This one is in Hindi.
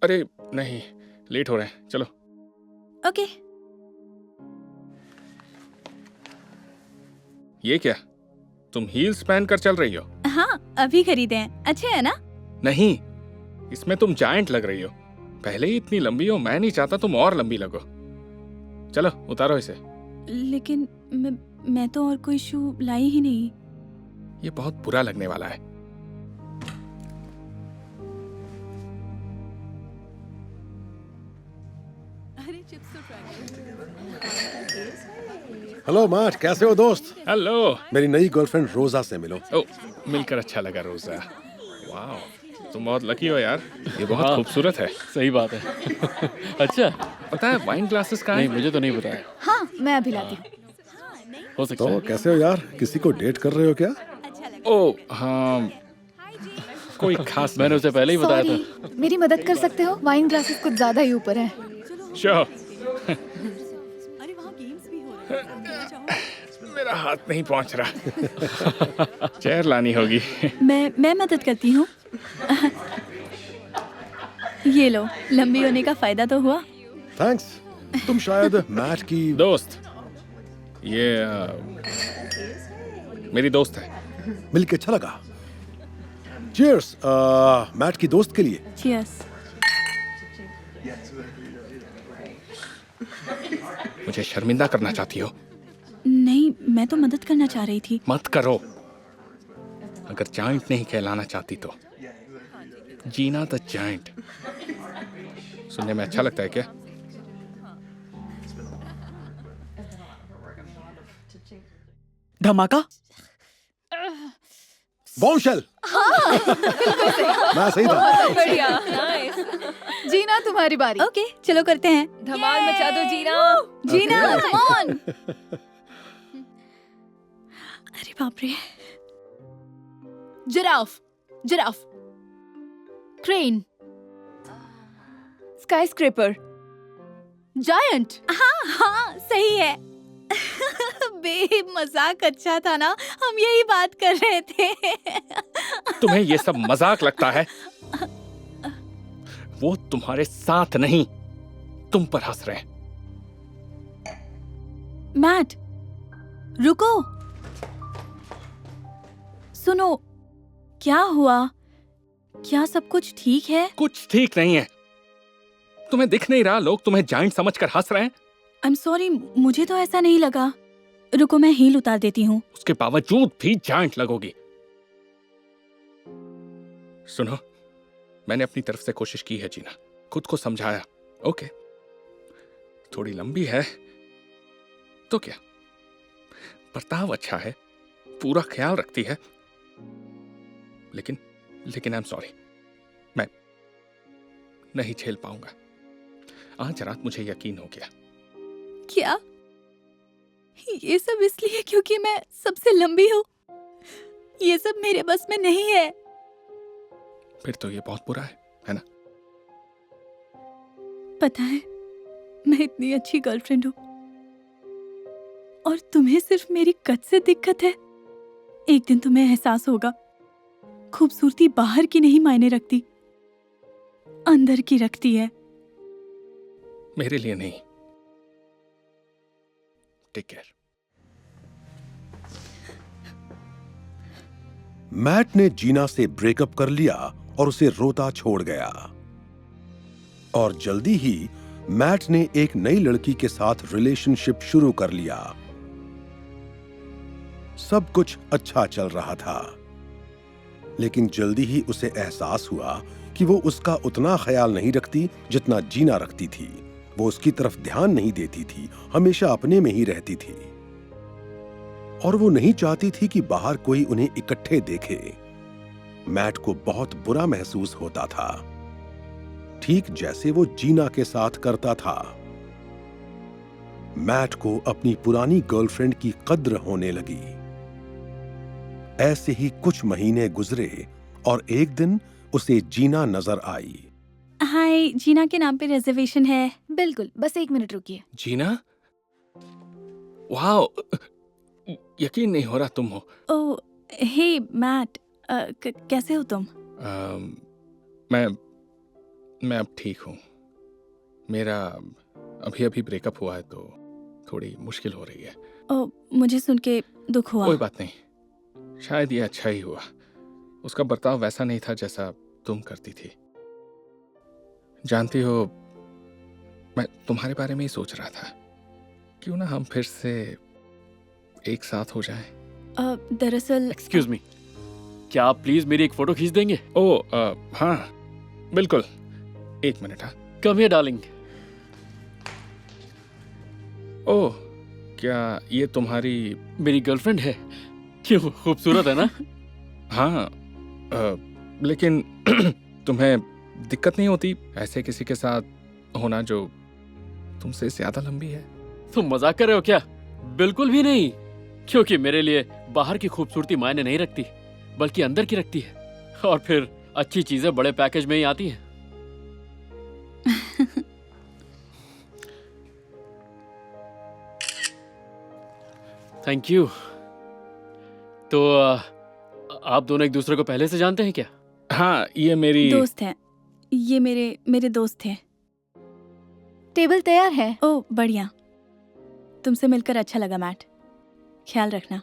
अरे नहीं, लेट हो रहे हैं, चलो। ओके। ये क्या, तुम हील्स पहन कर चल रही हो? हाँ, अभी खरीदे हैं, अच्छे हैं ना? नहीं, इसमें तुम जायंट लग रही हो। पहले ही इतनी लंबी हो, मैं नहीं चाहता तुम और लंबी लगो। चलो उतारो इसे। लेकिन मैं तो और कोई शू लाई ही नहीं। ये बहुत बुरा लगने वाला है। हेलो मैट, कैसे हो दोस्त? हेलो। मेरी नई गर्लफ्रेंड रोजा से मिलो। ओ, मिलकर अच्छा लगा रोजा। वाह, तुम बहुत लकी हो यार, ये बहुत खूबसूरत है। सही बात है। अच्छा, पता है वाइन ग्लासेस कहाँ नहीं हैं? मुझे तो नहीं पता है। हाँ, मैं अभी लाती हूँ। हो सकता तो है। कैसे हो यार, किसी को डेट कर रहे हो क्या? ओ हाँ, कोई खास मैंने उसे पहले ही बताया था। सॉरी, मेरी मदद कर सकते हो? वाइन ग्लासेस कुछ ज्यादा ही ऊपर है। श्योर। मेरा हाथ नहीं पहुंच रहा। चेयर लानी होगी। मैं मदद करती हूँ। ये लो, लंबी होने का फायदा तो हुआ। थैंक्स। तुम शायद मैट की दोस्त, ये मेरी दोस्त है। मिलके अच्छा लगा। चीयर्स मैट की दोस्त के लिए। चीयर्स। मुझे शर्मिंदा करना चाहती हो? नहीं, मैं तो मदद करना चाह रही थी। मत करो। अगर जायंट नहीं कहलाना चाहती तो जीना द जायंट। सुनने में अच्छा लगता है क्या? धमाका। बॉम्बशेल। मैं सही था। बढ़िया। जीना, तुम्हारी बारी। ओके, चलो करते हैं। धमाल मचा दो जीना। जीना, कम ऑन। अरे बाप रे। Giraffe, giraffe. Crane, sky scraper, giant. हाँ, सही है। बे मजाक अच्छा था ना, हम यही बात कर रहे थे। तुम्हें ये सब मजाक लगता है? वो तुम्हारे साथ नहीं, तुम पर हंस रहे हैं। मैट, रुको। सुनो, क्या हुआ? क्या सब कुछ ठीक है? कुछ ठीक नहीं है। तुम्हें दिख नहीं रहा लोग तुम्हें जायंट समझकर हंस रहे हैं? आई एम सॉरी, मुझे तो ऐसा नहीं लगा। रुको, मैं हील उतार देती हूँ। उसके बावजूद भी जायंट लगोगी। सुनो, मैंने अपनी तरफ से कोशिश की है जीना, खुद को समझाया। ओके, थोड़ी लंबी है तो क्या, बर्ताव अच्छा है, पूरा ख्याल रखती है, लेकिन आई एम सॉरी, मैं नहीं झेल पाऊंगा। आज रात मुझे यकीन हो गया। क्या? ये सब इसलिए क्योंकि मैं सबसे लंबी हूँ? ये सब मेरे बस में नहीं है। फिर तो ये बहुत बुरा है ना? पता है, मैं इतनी अच्छी गर्लफ्रेंड हूँ और तुम्हें सिर्फ मेरी कद से दिक्कत है। एक दिन तुम्हें एहसास होगा, खूबसूरती बाहर की नहीं मायने रखती, अंदर की रखती है। मेरे लिए नहीं। Take care. मैट ने जीना से ब्रेकअप कर लिया और उसे रोता छोड़ गया। और जल्दी ही मैट ने एक नई लड़की के साथ रिलेशनशिप शुरू कर लिया। सब कुछ अच्छा चल रहा था, लेकिन जल्दी ही उसे एहसास हुआ कि वो उसका उतना ख्याल नहीं रखती जितना जीना रखती थी। वो उसकी तरफ ध्यान नहीं देती थी, हमेशा अपने में ही रहती थी। और वो नहीं चाहती थी कि बाहर कोई उन्हें इकट्ठे देखे। मैट को बहुत बुरा महसूस होता था, ठीक जैसे वो जीना के साथ करता था। मैट को अपनी पुरानी गर्लफ्रेंड की कद्र होने लगी। ऐसे ही कुछ महीने गुजरे और एक दिन उसे जीना नजर आई। हाय, जीना के नाम पे रिजर्वेशन है। बिल्कुल, बस 1 मिनट रुकिए। जीना, वाओ, यकीन नहीं हो रहा तुम हो। ओह, हे मैट, कैसे हो तुम? मैं मैं अब ठीक हूँ। मेरा अभी अभी ब्रेकअप हुआ है तो थोड़ी मुश्किल हो रही है। ओ, मुझे सुन के दुख हुआ। कोई बात नहीं, शायद ये अच्छा ही हुआ। उसका बर्ताव वैसा नहीं था जैसा तुम करती थी। जानती हो, मैं तुम्हारे बारे में ही सोच रहा था, क्यों ना हम फिर से एक साथ हो जाएं। दरअसल एक्सक्यूज मी, क्या आप प्लीज मेरी एक फोटो खींच देंगे? ओ हाँ बिल्कुल, 1 मिनट। हाँ, कम हियर डार्लिंग। ओह क्या ये तुम्हारी? मेरी गर्लफ्रेंड है। क्यों, खूबसूरत है ना? हाँ लेकिन तुम्हें दिक्कत नहीं होती ऐसे किसी के साथ होना जो तुमसे ज्यादा लंबी है? तुम मजाक कर रहे हो क्या? बिल्कुल भी नहीं, क्योंकि मेरे लिए बाहर की खूबसूरती मायने नहीं रखती, बल्कि अंदर की रखती है। और फिर अच्छी चीजें बड़े पैकेज में ही आती हैं। Thank you. तो आप दोनों एक दूसरे को पहले से जानते हैं क्या? हाँ, ये मेरी दोस्त हैं। ये मेरे दोस्त थे। टेबल तैयार है। ओ बढ़िया, तुमसे मिलकर अच्छा लगा मैट। ख्याल रखना।